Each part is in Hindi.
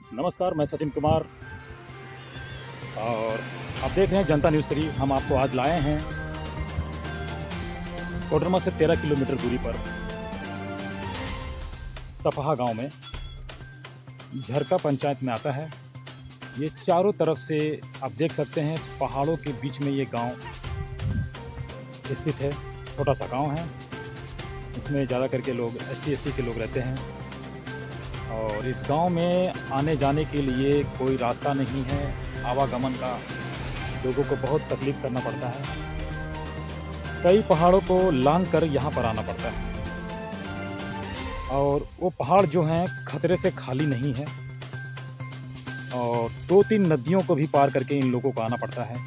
नमस्कार, मैं सचिन कुमार और आप देख रहे हैं जनता न्यूज़ 3। हम आपको आज लाए हैं कोडरमा से 13 किलोमीटर दूरी पर सपहा गांव में, झरका पंचायत में आता है। ये चारों तरफ से आप देख सकते हैं, पहाड़ों के बीच में ये गांव स्थित है। छोटा सा गांव है, इसमें ज़्यादा करके लोग ST/SC के लोग रहते हैं और इस गांव में आने जाने के लिए कोई रास्ता नहीं है। आवागमन का लोगों को बहुत तकलीफ़ करना पड़ता है। कई पहाड़ों को लांघ कर यहाँ पर आना पड़ता है और वो पहाड़ जो हैं खतरे से खाली नहीं है और 2-3 नदियों को भी पार करके इन लोगों को आना पड़ता है।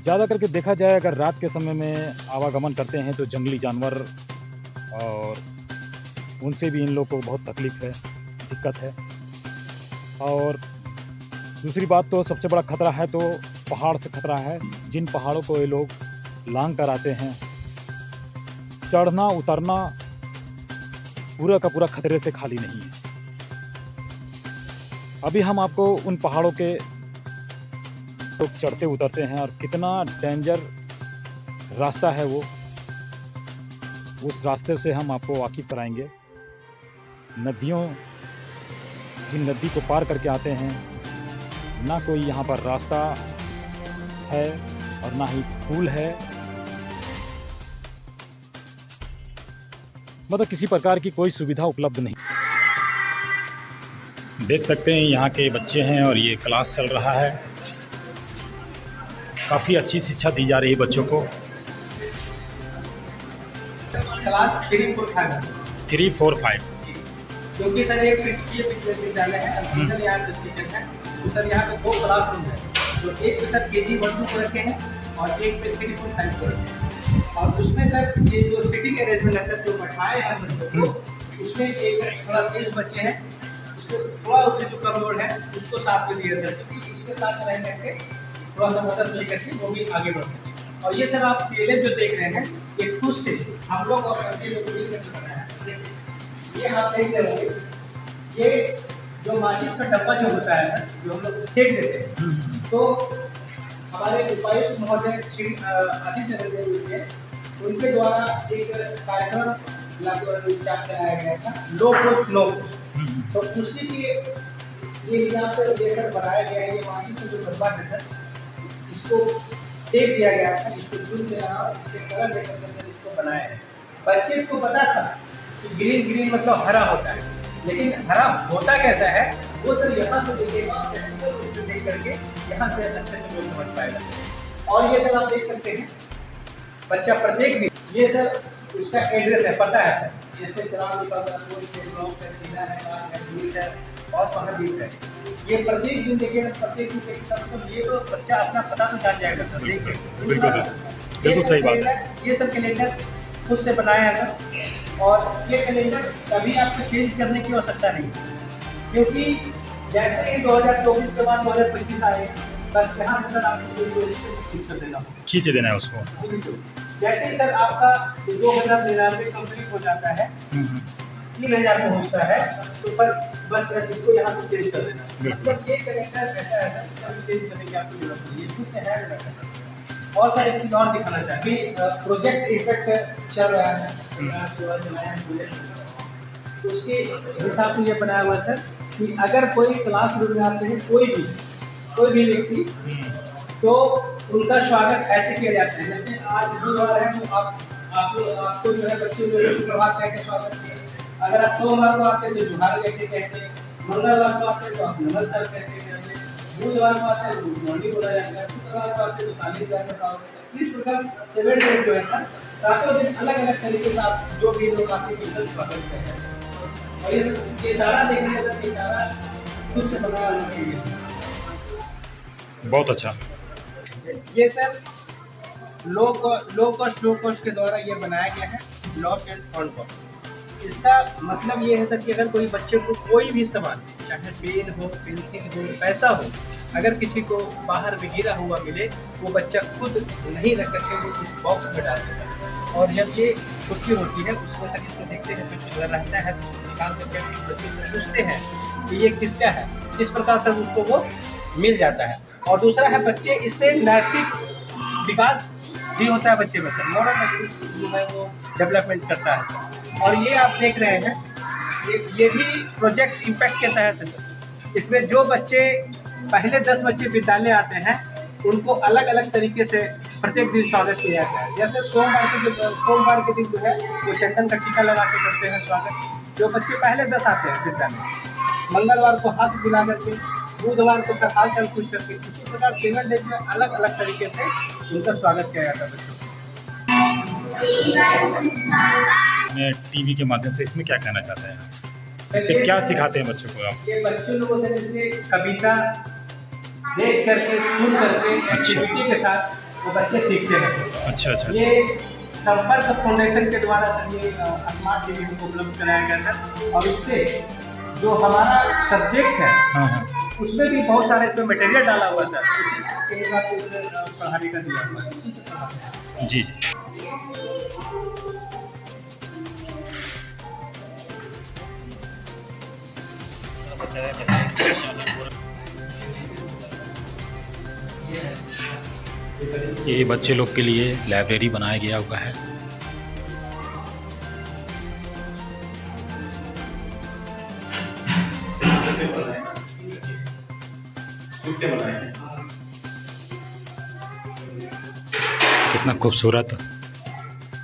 ज़्यादा करके देखा जाए, अगर रात के समय में आवागमन करते हैं तो जंगली जानवर और उनसे भी इन लोगों को बहुत तकलीफ़ है, दिक्कत है। और दूसरी बात तो सबसे बड़ा खतरा है तो पहाड़ से खतरा है। जिन पहाड़ों को ये लोग लांघ कर आते हैं, चढ़ना उतरना पूरा का पूरा खतरे से खाली नहीं है। अभी हम आपको उन पहाड़ों के लोग चढ़ते उतरते हैं और कितना डेंजर रास्ता है वो, उस रास्ते से हम आपको वाकिफ़ कराएंगे। नदियों, जिन नदी को पार करके आते हैं, ना कोई यहाँ पर रास्ता है और ना ही पुल है, मतलब किसी प्रकार की कोई सुविधा उपलब्ध नहीं। देख सकते हैं यहाँ के बच्चे हैं और ये क्लास चल रहा है। काफ़ी अच्छी शिक्षा दी जा रही है बच्चों को। क्लास 3, 4, 5 3, 4, 5 क्योंकि सर एक शिक्षकीय विद्यालय है, अंदर यहाँ पे टीचर है। तो सर यहाँ पे 2 क्लासरूम है, तो एक पे सर KG 1, 2 को रखे हैं और एक पे 3, 4, 5 को रखे हैं। और उसमें सर ये जो सीटिंग अरेंजमेंट है सर, जो बैठाए हैं बच्चों को, उसमें एक थोड़ा 30 बच्चे हैं, उसको थोड़ा उससे जो कमजोर है उसको साथ में दिया जाता है, उसके साथ रह करके थोड़ा सा मदद मिल करके वो भी आगे बढ़ सके। और ये सर आप पहले जो देख रहे हैं, ये खुद से हम लोग और बच्चे लोग मिल करके बनाया है। ये आप देख रहे हैं, ये जो माचिस का डब्बा जो होता है सर, जो हम लोग फेंक देते हैं, तो हमारे उपायुक्त महोदय श्री आदित्य चंद्र जी, उनके द्वारा एक कार्यक्रम चलाया गया था, लो पोस्ट नो पोस्ट। तो उसी के ये हिसाब से लेकर बनाया गया है। ये माचिस का जो डब्बा है सर, इसको फेंक दिया गया था, इसको चुन के लगा, इसके कलर लेकर इसको बनाया है। बच्चे को पता था कि ग्रीन मतलब हरा होता है, लेकिन हरा होता कैसा है वो सर यहाँ से देखेगा, देख करके यहाँ से अच्छे से लोग समझ पाएगा। और ये सर आप देख सकते हैं, बच्चा प्रत्येक दिन, ये सर उसका एड्रेस है, पता है सर, जैसे ग्राम ब्लॉक है, जिला है, पुलिस है और महाद्वीप है। ये प्रत्येक दिन देखिए, प्रत्येक दिन मतलब ये तो बच्चा अपना पता तो जान जाएगा सर। देखिए बिल्कुल सही बात है। ये सर कैलेंडर खुद से बनाया है सर, और ये कैलेंडर कभी आपको चेंज करने की आवश्यकता नहीं, क्योंकि जैसे ही 2024 के बाद 2025 आए, बस यहाँ से सर आपको कर देना होगा, खींच देना है उसको। जैसे ही सर आपका 2099 कंप्लीट हो जाता है, 3000 पहुँचता है, तो पर बस इसको यहाँ से चेंज कर देना। मतलब ये कैलेंडर ऐसा है सर, चेंज करने की आपको जरूरत नहीं है, खुद से हैंड रखना है। और सर एक चीज़ और दिखाना चाहिए, प्रोजेक्ट इफेक्ट चल रहा है, उसके हिसाब से ये बनाया हुआ सर कि अगर कोई क्लासरूम में आते हैं कोई भी व्यक्ति, तो उनका स्वागत ऐसे किया जाता है। जैसे आज बुधवार है तो आपको जो है बच्चे को प्रभात कह के स्वागत किया। अगर आप सोमवार को आते हैं तो जुहार कहते हैं, मंगलवार को आते हैं तो आप नमस्कार कहते हैं, बुधवार को आते हैं तो गुड मॉर्निंग बोला जाता है, शुक्रवार को आते हैं तो ताली बजाकर स्वागत करते हैं। इस प्रकार 7 दिन जो है ना, सातों दिन अलग अलग तरीके से आप जो भी लोग आते हैं स्वागत करते हैं। और ये सारा देखने का ये सारा खुद से बनाया हुआ है। बहुत अच्छा। ये सर लो कॉस्ट के द्वारा ये बनाया गया है, लॉस्ट एंड फाउंड कॉस्ट। इसका मतलब ये है सर कि अगर कोई बच्चे को कोई भी सामान, चाहे पेन हो, पेंसिल हो, पैसा हो, अगर किसी को बाहर में गिरा हुआ मिले, वो बच्चा खुद नहीं रख करके वो इस बॉक्स में डाल देता है। और जब ये छुट्टी होती है उसमें सर इसको देखते हैं, जो चिल्ला रहता है तो निकाल करके बच्चे को पूछते हैं कि ये किसका है, इस प्रकार से उसको वो मिल जाता है। और दूसरा है बच्चे, इससे नैतिक विकास भी होता है बच्चे में, मॉरल जो है वो डेवलपमेंट करता है। और ये आप देख रहे हैं, ये भी प्रोजेक्ट इम्पैक्ट के तहत है। इसमें जो बच्चे पहले 10 बच्चे विद्यालय आते हैं उनको अलग अलग तरीके से प्रत्येक दिन स्वागत किया जाता है। जैसे सोमवार के दिन जो है वो चंदन का टीका लगा के करते हैं स्वागत, जो बच्चे पहले 10 आते हैं विद्यालय। मंगलवार को हाथ मिला करके, बुधवार को सर हाल चाल पूछ करके, इसी प्रकार 7 डेज में अलग अलग तरीके से उनका स्वागत किया जाता है बच्चों मैं टीवी के माध्यम से इसमें क्या कहना चाहते हैं, इससे क्या सिखाते हैं बच्चों को आप? ये बच्चों लोगों से जैसे कविता देख करके, सुन करके, एक्टिविटी के साथ वो बच्चे सीखते हैं। अच्छा अच्छा। ये संपर्क फाउंडेशन के द्वारा ये स्मार्ट टीवी को उपलब्ध कराया गया था। और इससे जो हमारा सब्जेक्ट है, हाँ, उसमें भी बहुत सारा इसमें मटेरियल डाला हुआ था, उसी के हिसाब से इसे पढ़ाने का दिया हुआ है, उसी से पढ़ाते हैं। जी। ये बच्चे लोग के लिए लाइब्रेरी बनाया गया हुआ है। कितना खूबसूरत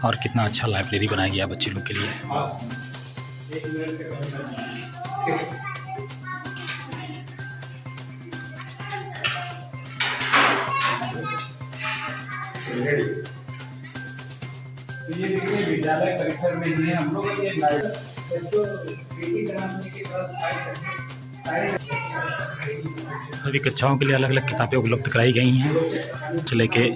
और कितना अच्छा लाइब्रेरी बनाया गया बच्चे लोग के लिए। तो ये देखिए विद्यालय परिसर में ही हम लोग ये सभी कक्षाओं के लिए अलग अलग किताबें उपलब्ध कराई गई हैं, से लेके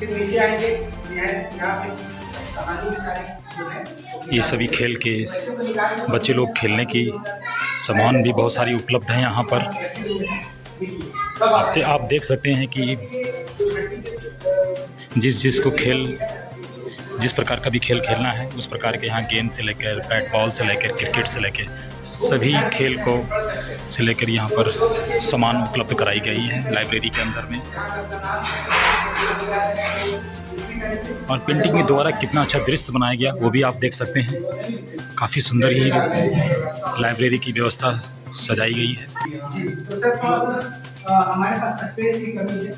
नीचे आएंगे, यहाँ पे कहानी सारी ये सभी खेल के बच्चे लोग खेलने की सामान भी बहुत सारी उपलब्ध हैं यहाँ पर। आप देख सकते हैं कि जिस प्रकार का भी खेल खेलना है उस प्रकार के यहाँ गेंद से लेकर बैट बॉल से लेकर क्रिकेट से लेकर सभी खेल को से लेकर यहाँ पर सामान उपलब्ध कराई गई है लाइब्रेरी के अंदर में। और पेंटिंग के द्वारा कितना अच्छा दृश्य बनाया गया वो भी आप देख सकते हैं। काफ़ी सुंदर ही लाइब्रेरी की व्यवस्था सजाई गई है। तो सर थोड़ा सा हमारे पास स्पेस की कमी है,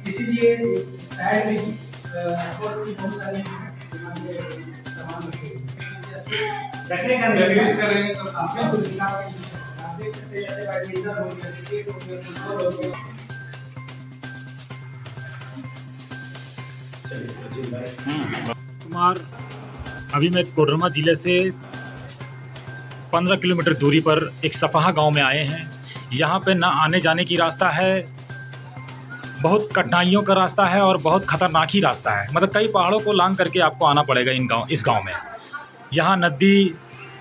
इसीलिए साइड में बहुत सारी रखने का यूज कर रहे हैं। तो आप देख सकते हैं जैसे बैडमिंटन हो गया, क्रिकेट हो गया, फुटबॉल हो गया। कुमार, अभी मैं कोडरमा ज़िले से 15 किलोमीटर दूरी पर एक सफाहा गांव में आए हैं। यहाँ पे ना आने जाने की रास्ता है, बहुत कठिनाइयों का रास्ता है और बहुत ख़तरनाक ही रास्ता है। मतलब कई पहाड़ों को लांघ करके आपको आना पड़ेगा इस गांव में। यहाँ नदी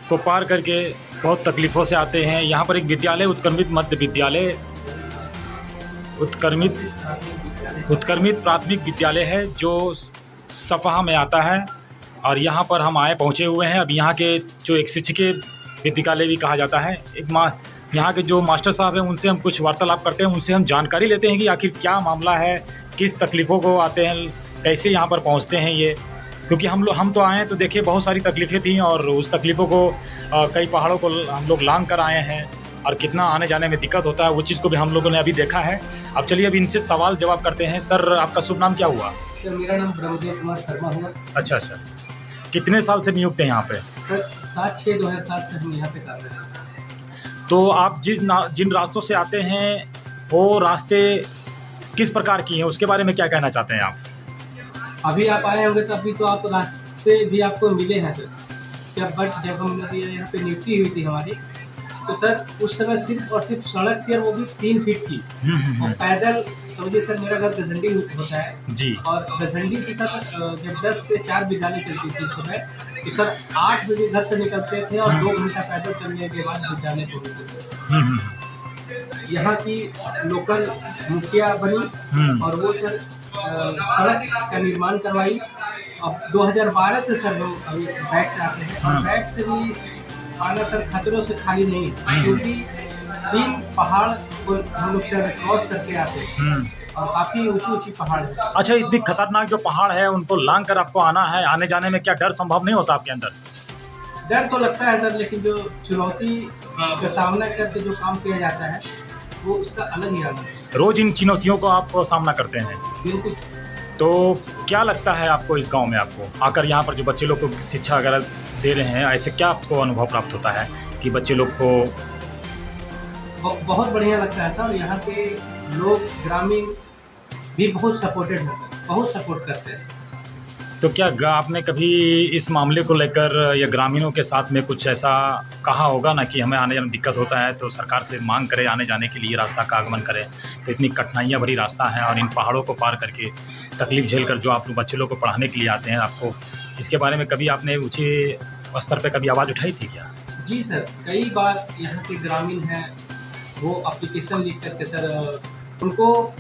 को पार करके बहुत तकलीफ़ों से आते हैं। यहाँ पर एक विद्यालय, उत्क्रमित मध्य विद्यालय, उत्क्रमित प्राथमिक विद्यालय है जो सफाहा में आता है। और यहाँ पर हम पहुँचे हुए हैं। अब यहाँ के जो एक शिक्षकीय विद्यालय भी कहा जाता है, यहाँ के जो मास्टर साहब हैं उनसे हम कुछ वार्तालाप करते हैं, उनसे हम जानकारी लेते हैं कि आखिर क्या मामला है, किस तकलीफ़ों को आते हैं, कैसे यहाँ पर पहुँचते हैं ये। क्योंकि हम तो आए हैं तो देखिए बहुत सारी तकलीफ़ें थी और उस तकलीफ़ों को कई पहाड़ों को हम लोग लांघ कर आए हैं और कितना आने जाने में दिक्कत होता है वो चीज़ को भी हम लोगों ने अभी देखा है। अब चलिए अभी इनसे सवाल जवाब करते हैं। सर, आपका शुभ नाम क्या हुआ? सर, मेरा नाम ब्रह्मदेव कुमार शर्मा हुआ। अच्छा अच्छा। कितने साल से नियुक्त हैं यहाँ पे? सर 7/6/2007 से हम यहाँ पे कर रहे हैं। तो आप जिन रास्तों से आते हैं वो रास्ते किस प्रकार की हैं, उसके बारे में क्या कहना चाहते हैं आप? अभी आप आए होंगे तो अभी तो आप रास्ते भी आपको मिले हैं सर। जब हम यहाँ पे नियुक्ति हुई थी हमारी, तो सर उस समय सिर्फ और सिर्फ सड़क थी और वो भी 3 फीट की। और पैदल समझिए सर, मेरा घर गसंडी होता है जी। और गसंडी से सर जब 10 से 4 विद्यालय चलती थी सुबह, तो सर 8 बजे घर से निकलते थे और 2 घंटा पैदल चलने के बाद विद्यालय पहुँचते थे। हम्म, यहाँ की लोकल मुखिया बनी और वो सर सड़क का निर्माण करवाई। अब 2012 से सर लोग अभी बैक से आते हैं और बैक से भी आना सर खतरों से खाली नहीं है, क्योंकि 3 पहाड़ को हम लोग सर क्रॉस करके आते हैं और काफ़ी ऊंची पहाड़ है। अच्छा, इतनी खतरनाक जो पहाड़ है उनको लांग कर आपको आना है, आने जाने में क्या डर संभव नहीं होता आपके अंदर? डर तो लगता है सर, लेकिन जो चुनौती का सामना करके जो काम किया जाता है वो उसका अलग ही आनंद है। रोज इन चुनौतियों को आप सामना करते हैं, बिल्कुल। तो क्या लगता है आपको इस गांव में आपको आकर यहाँ पर जो बच्चे लोग को शिक्षा वगैरह दे रहे हैं, ऐसे क्या आपको अनुभव प्राप्त होता है कि बच्चे लोग को? बहुत बढ़िया लगता है सर। यहाँ के लोग ग्रामीण भी बहुत सपोर्टेड होते हैं, बहुत सपोर्ट करते हैं। तो क्या आपने कभी इस मामले को लेकर या ग्रामीणों के साथ में कुछ ऐसा कहा होगा ना कि हमें आने जाने में दिक्कत होता है तो सरकार से मांग करें आने जाने के लिए रास्ता का आगमन करें? तो इतनी कठिनाइयाँ भरी रास्ता है और इन पहाड़ों को पार करके तकलीफ झेल कर जो आप लोग बच्चे लोग को पढ़ाने के लिए आते हैं, आपको इसके बारे में कभी आपने ऊँचे स्तर पर कभी आवाज़ उठाई थी क्या? जी सर, कई बार यहाँ के ग्रामीण हैं वो एप्लीकेशन लिख करके सर, उनको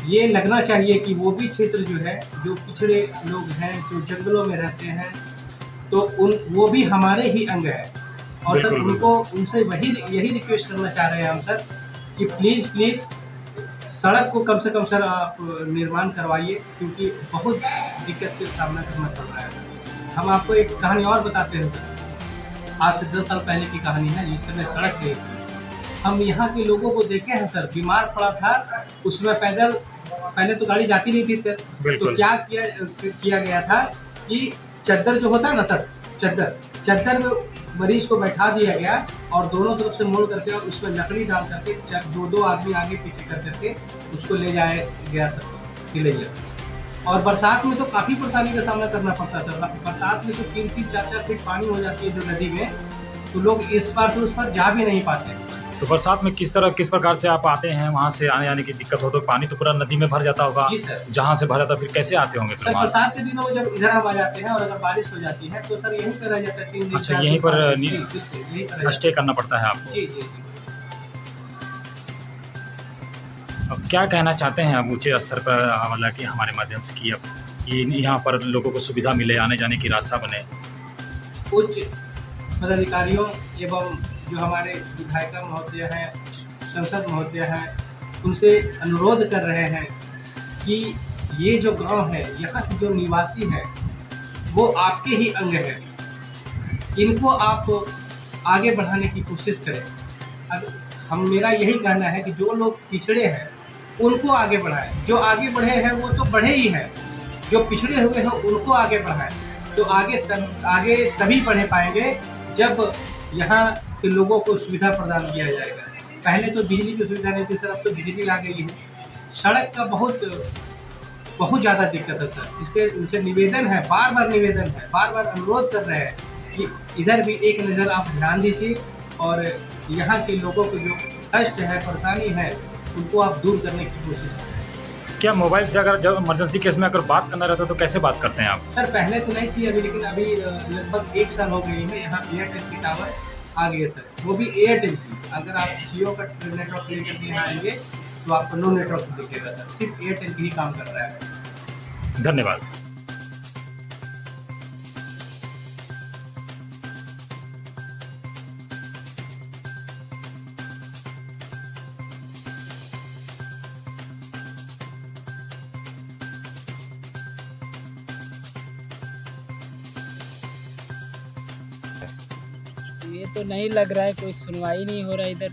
ये लगना चाहिए कि वो भी क्षेत्र जो है, जो पिछड़े लोग हैं, जो जंगलों में रहते हैं, तो वो भी हमारे ही अंग है। और सर उनको उनसे यही रिक्वेस्ट करना चाह रहे हैं हम सर कि प्लीज़ सड़क को कम से कम सर आप निर्माण करवाइए, क्योंकि बहुत दिक्कत का सामना करना पड़ रहा है। हम आपको एक कहानी और बताते हैं सर। आज से 10 साल पहले की कहानी है, जिस समय सड़क नहीं थी। हम यहाँ के लोगों को देखे हैं सर, बीमार पड़ा था उसमें पैदल, पहले तो गाड़ी जाती नहीं थी सर, तो क्या किया गया था कि चद्दर जो होता है ना सर, चद्दर में मरीज को बैठा दिया गया और दोनों तरफ से मोड़ करके और उसमें लकड़ी डाल करके 2 आदमी आगे पीछे कर करके उसको ले जाया गया सर, ले गया। और बरसात में तो काफ़ी परेशानी का सामना करना पड़ता था। बरसात में तो 3-3, 4-4 फीट पानी हो जाती है जो नदी में, तो लोग इस पार से उस पार जा भी नहीं पाते। तो बरसात में किस प्रकार से आप आते हैं? वहाँ से आने जाने की दिक्कत हो तो पानी तो पूरा नदी में भर जाता होगा। जी सर। जहाँ से भरा था फिर कैसे आते होंगे? सर बरसात के दिनों में जब इधर हम आ जाते हैं और अगर बारिश हो जाती है तो सर यहीं पर रह जाता है 3 दिन। अच्छा, यहीं पर स्टे करना पड़ता है आपको? जी। अब क्या कहना चाहते हैं आप ऊँचे स्तर पर, मतलब कि हमारे माध्यम से कि अब यहाँ पर लोगों को सुविधा मिले, आने जाने की रास्ता बने? उच्च पदाधिकारियों एवं जो हमारे विधायक महोदय हैं, संसद महोदय हैं, उनसे अनुरोध कर रहे हैं कि ये जो गांव है, यहाँ के जो निवासी हैं, वो आपके ही अंग हैं। इनको आप आगे बढ़ाने की कोशिश करें। मेरा यही कहना है कि जो लोग पिछड़े हैं उनको आगे बढ़ाएं। जो आगे बढ़े हैं वो तो बढ़े ही हैं, जो पिछड़े हुए हैं उनको आगे बढ़ाएं। तो आगे तभी बढ़ पाएंगे जब यहाँ के लोगों को सुविधा प्रदान किया जाएगा। पहले तो बिजली की सुविधा नहीं थी सर, अब तो बिजली आ गई है। सड़क का बहुत ज़्यादा दिक्कत है सर। इसलिए उनसे निवेदन है, बार निवेदन है, बार अनुरोध कर रहे हैं कि इधर भी एक नज़र आप ध्यान दीजिए और यहाँ के लोगों को जो कष्ट है, परेशानी है, उनको आप दूर करने की कोशिश करें। क्या मोबाइल से अगर जब इमरजेंसी केस में अगर बात करना रहता है तो कैसे बात करते हैं आप? सर पहले तो नहीं थी अभी, लेकिन अभी लगभग 1 साल हो गई है। यहाँ एयरटेल की टावर आ गई है सर, वो भी एयरटेल की। अगर आप जियो का नेटवर्क लेकर के यहाँ आएंगे तो आपको नो नेटवर्क दिखेगा सर, सिर्फ एयरटेल की ही काम कर रहा है। धन्यवाद। ये तो नहीं लग रहा है, कोई सुनवाई नहीं हो रहा है इधर।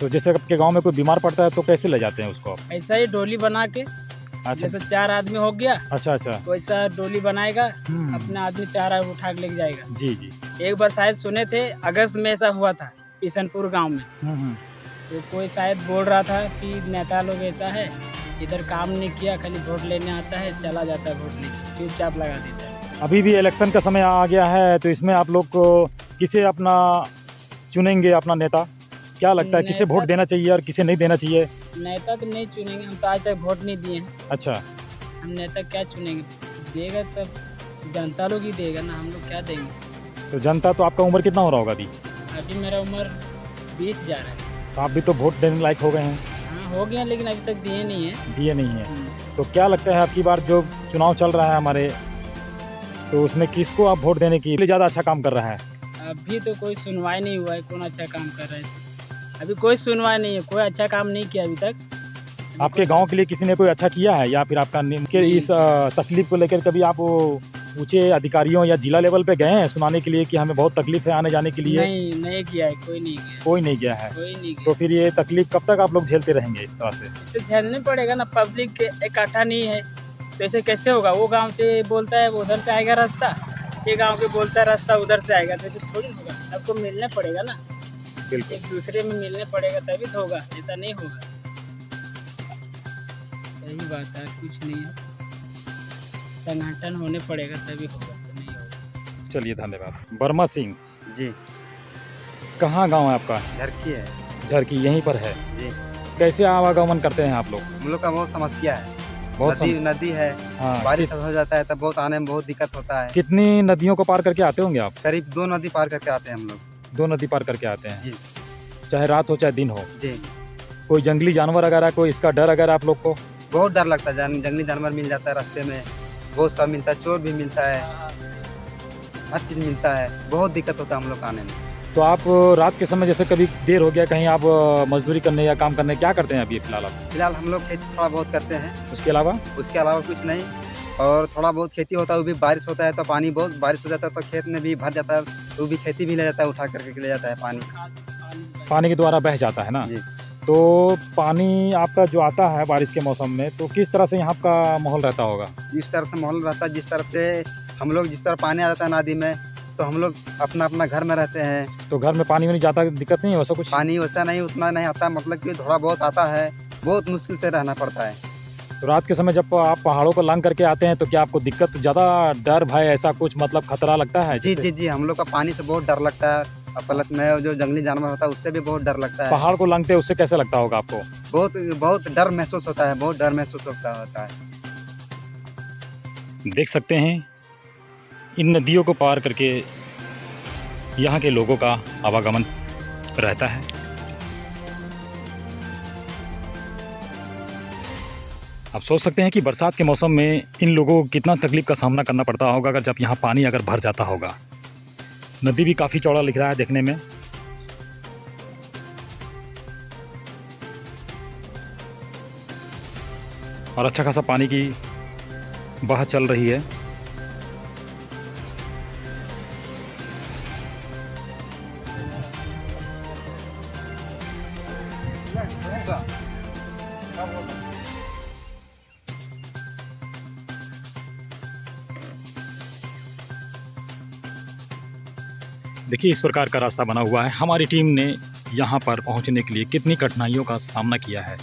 तो जैसे आपके गांव में कोई बीमार पड़ता है तो कैसे ले जाते हैं उसको आप? ऐसा ही डोली बना के, अच्छा, जैसे 4 आदमी हो गया, अच्छा, तो ऐसा डोली बनाएगा, अपना आदमी 4 आदमी उठा के लेके जाएगा। जी। एक बार शायद सुने थे अगस्त में ऐसा हुआ था किशनपुर गांव में। तो कोई शायद बोल रहा था कि नेता लोग ऐसा है, इधर काम नहीं किया, खाली वोट लेने आता है, चला जाता है, वोट लेके चुपचाप लगा देता है। अभी भी इलेक्शन का समय आ गया है, तो इसमें आप लोग को किसे अपना चुनेंगे अपना नेता? क्या लगता है किसे वोट देना चाहिए और किसे नहीं देना चाहिए? नेता तो नहीं चुनेंगे, हम तो आज तक वोट नहीं दिए हैं। अच्छा, हम नेता क्या चुनेंगे? देगा सब जनता लोग ही देगा ना, हम लोग क्या देंगे। तो जनता तो आपका उम्र कितना हो रहा होगा अभी? अभी मेरा उम्र 20 जा रहा है। तो आप भी तो वोट देने लायक हो गए हैं। हाँ हो गया, लेकिन अभी तक दिए नहीं है। दिए नहीं है। तो क्या लगता है आपकी बार जो चुनाव चल रहा है हमारे, तो उसमें किसको आप वोट देने की ज़्यादा अच्छा काम कर रहा है? अभी तो कोई सुनवाई नहीं हुआ है, कौन अच्छा काम कर रहा है। अभी कोई सुनवाई नहीं है, कोई अच्छा काम नहीं किया अभी तक। आपके गांव के लिए किसी ने कोई अच्छा किया है, या फिर आपका के इस तकलीफ को लेकर कभी आप ऊंचे अधिकारियों या जिला लेवल पे गए हैं सुनाने के लिए कि हमें बहुत तकलीफ है आने जाने के लिए? नहीं किया है, कोई नहीं किया। कोई नहीं गया है। कोई नहीं तो किया। फिर ये तकलीफ कब तक आप लोग झेलते रहेंगे इस तरह से? इसे झेलने पड़ेगा ना, पब्लिक इकट्ठा नहीं है तो ऐसे कैसे होगा। वो गांव से बोलता है वो उधर से आएगा रास्ता, ये गांव के बोलता है रास्ता उधर से आएगा, तो ऐसे थोड़ी होगा। सबको मिलना पड़ेगा ना, बिल्कुल। एक दूसरे में मिलने पड़ेगा तभी तो होगा, ऐसा नहीं होगा। सही बात है, कुछ नहीं है, संगठन होने पड़ेगा तभी होगा, तो नहीं होगा। चलिए धन्यवाद। वर्मा सिंह जी, कहाँ गांव है आपका? झरकी है झरकी यहीं पर है। जी। कैसे आवागमन करते हैं आप लोग? हम लोग का बहुत समस्या है। बहुत नदी है, हाँ, बारिश हो जाता है तब बहुत आने में बहुत दिक्कत होता है। कितनी नदियों को पार करके आते होंगे आप? करीब 2 नदी पार करके आते हैं हम लोग। 2 नदी पार करके आते हैं जी। चाहे रात हो चाहे दिन हो। जी, कोई जंगली जानवर अगर कोई इसका डर अगर आप लोग को? बहुत डर लगता है। जंगली जानवर मिल जाता है रास्ते में, बहुत सब मिलता है, चोर भी मिलता है, हर चीज़ मिलता है, बहुत दिक्कत होता है हम लोग आने में। तो आप रात के समय जैसे कभी देर हो गया कहीं आप मजदूरी करने या काम करने, क्या करते हैं अभी फिलहाल आप? फिलहाल हम लोग खेती थोड़ा बहुत करते हैं, उसके अलावा? उसके अलावा कुछ नहीं। और थोड़ा बहुत खेती होता है, वो भी बारिश होता है तो पानी बहुत बारिश हो जाता है तो खेत में भी भर जाता है, तो वो भी खेती भी ले जाता है, उठा करके ले जाता है पानी। पानी के द्वारा बह जाता है ना? जी। तो पानी आपका जो आता है बारिश के मौसम में, तो किस तरह से यहाँ का माहौल रहता होगा? जिस तरफ से माहौल रहता है, जिस तरफ से हम लोग, जिस तरफ पानी आ जाता है नदी में, तो हम लोग अपना अपना घर में रहते हैं। तो घर में पानी वानी जाता, दिक्कत नहीं है वैसा कुछ? पानी वैसा नहीं, उतना नहीं आता, मतलब कि थोड़ा बहुत आता है, बहुत मुश्किल से रहना पड़ता है। तो रात के समय जब आप पहाड़ों को लांग करके आते हैं तो क्या आपको दिक्कत, ज़्यादा डर भय ऐसा कुछ मतलब खतरा लगता है? जी जी जी, हम लोग का पानी से बहुत डर लगता है, और प्लस में जो जंगली जानवर होता है उससे भी बहुत डर लगता है। पहाड़ को लांगते हैं उससे कैसे लगता होगा आपको? बहुत बहुत डर महसूस होता है, बहुत डर महसूस होता है। देख सकते हैं इन नदियों को पार करके यहाँ के लोगों का आवागमन रहता है। आप सोच सकते हैं कि बरसात के मौसम में इन लोगों को कितना तकलीफ का सामना करना पड़ता होगा अगर जब यहाँ पानी अगर भर जाता होगा। नदी भी काफ़ी चौड़ा लिख रहा है देखने में। और अच्छा खासा पानी की बह चल रही है। देखिए इस प्रकार का रास्ता बना हुआ है। हमारी टीम ने यहाँ पर पहुँचने के लिए कितनी कठिनाइयों का सामना किया है।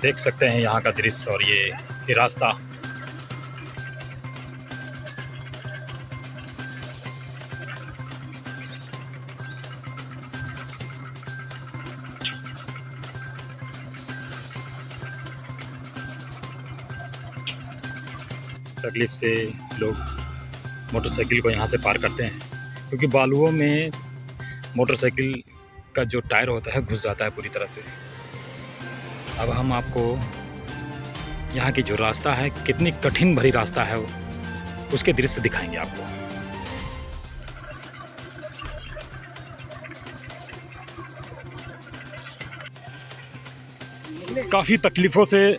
देख सकते हैं यहाँ का दृश्य और ये रास्ता। तकलीफ से लोग मोटरसाइकिल को यहाँ से पार करते हैं क्योंकि बालुओं में मोटरसाइकिल का जो टायर होता है घुस जाता है पूरी तरह से। अब हम आपको यहाँ की जो रास्ता है, कितनी कठिन भरी रास्ता है, उसके दृश्य दिखाएंगे आपको। काफ़ी तकलीफ़ों से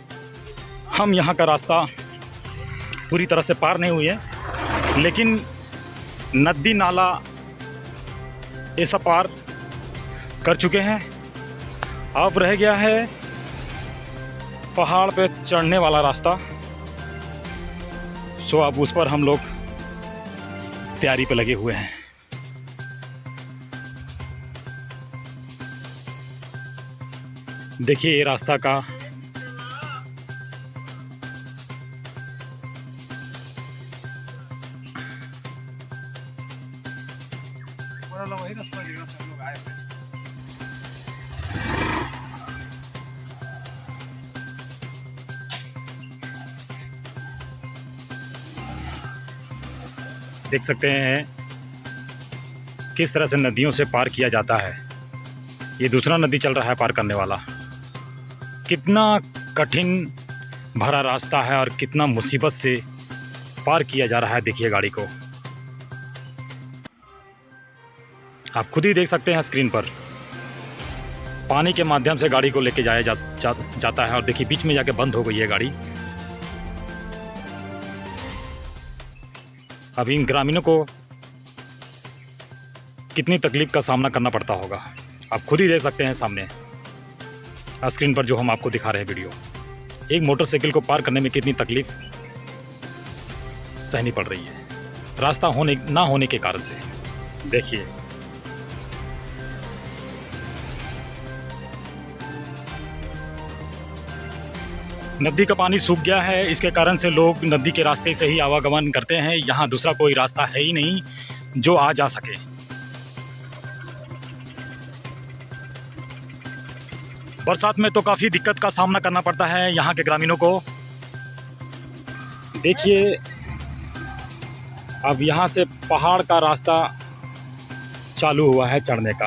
हम यहाँ का रास्ता पूरी तरह से पार नहीं हुई है, लेकिन नदी नाला ये सब पार कर चुके हैं। अब रह गया है पहाड़ पे चढ़ने वाला रास्ता। सो अब उस पर हम लोग तैयारी पे लगे हुए हैं। देखिए ये रास्ता का देख सकते हैं किस तरह से नदियों से पार किया जाता है। ये दूसरा नदी चल रहा है पार करने वाला। कितना कठिन भरा रास्ता है और कितना मुसीबत से पार किया जा रहा है। देखिए गाड़ी को, आप खुद ही देख सकते हैं स्क्रीन पर। पानी के माध्यम से गाड़ी को लेके जाया जाता है और देखिए बीच में जाके बंद हो गई है गाड़ी। अभी इन ग्रामीणों को कितनी तकलीफ का सामना करना पड़ता होगा, आप खुद ही देख सकते हैं सामने स्क्रीन पर जो हम आपको दिखा रहे हैं वीडियो। एक मोटरसाइकिल को पार करने में कितनी तकलीफ सहनी पड़ रही है रास्ता ना होने के कारण से। देखिए नदी का पानी सूख गया है, इसके कारण से लोग नदी के रास्ते से ही आवागमन करते हैं। यहाँ दूसरा कोई रास्ता है ही नहीं जो आ जा सके। बरसात में तो काफ़ी दिक्कत का सामना करना पड़ता है यहाँ के ग्रामीणों को। देखिए अब यहाँ से पहाड़ का रास्ता चालू हुआ है चढ़ने का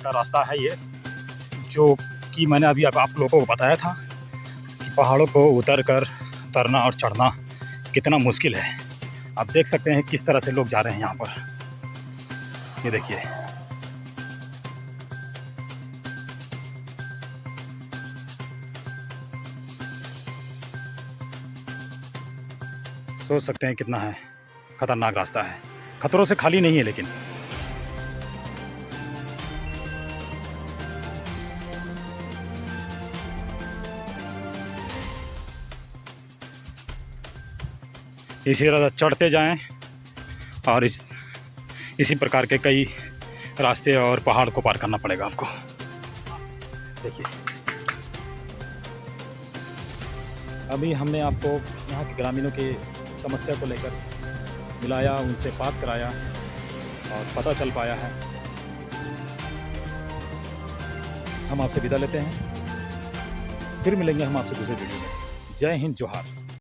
रास्ता है ये, जो कि मैंने अभी आप लोगों को बताया था कि पहाड़ों को उतरना और चढ़ना कितना मुश्किल है। आप देख सकते हैं किस तरह से लोग जा रहे हैं यहाँ पर। ये देखिए सोच सकते हैं कितना है खतरनाक रास्ता है। खतरों से खाली नहीं है लेकिन इसी तरह चढ़ते जाएं और इसी प्रकार के कई रास्ते और पहाड़ को पार करना पड़ेगा आपको। देखिए अभी हमने आपको यहाँ के ग्रामीणों की समस्या को लेकर मिलाया, उनसे बात कराया और पता चल पाया है। हम आपसे विदा लेते हैं, फिर मिलेंगे हम आपसे दूसरे वीडियो में। जय हिंद, जोहार।